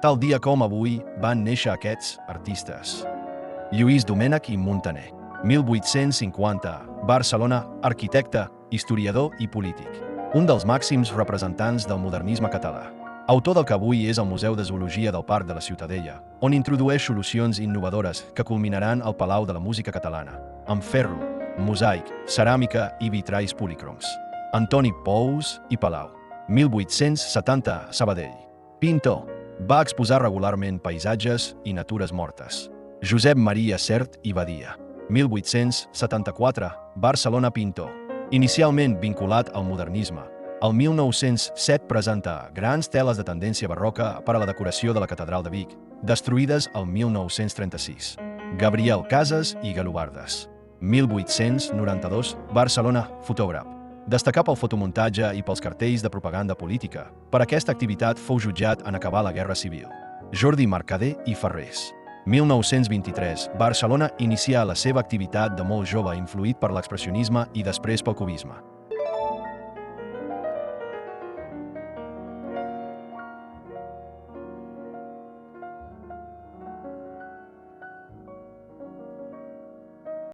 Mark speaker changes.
Speaker 1: Tal dia com avui van néixer aquests artistes. Lluís Domènech i Muntaner, 1850, Barcelona, arquitecte, historiador i polític. Un dels màxims representants del modernisme català. Autor del que avui és el Museu de Zoologia del Parc de la Ciutadella, on introdueix solucions innovadores que culminaran al Palau de la Música Catalana, amb ferro, mosaic, ceràmica i vitralls policroms. Antoni Pous i Palau, 1870, Sabadell. Pintor. Va exposar regularment paisatges i natures mortes. Josep Maria Sert i Badia, 1874, Barcelona, pintor. Inicialment vinculat al modernisme, el 1907 presenta grans teles de tendència barroca per a la decoració de la Catedral de Vic, destruïdes el 1936. Gabriel Casas i Galobardes, 1892, Barcelona, fotògraf. Destacà pel fotomuntatge i pels cartells de propaganda política. Per aquesta activitat fou jutjat en acabar la Guerra Civil. Jordi Mercader i Ferrés, 1923, Barcelona, inicià la seva activitat de molt jove influït per l'expressionisme i després pel cubisme.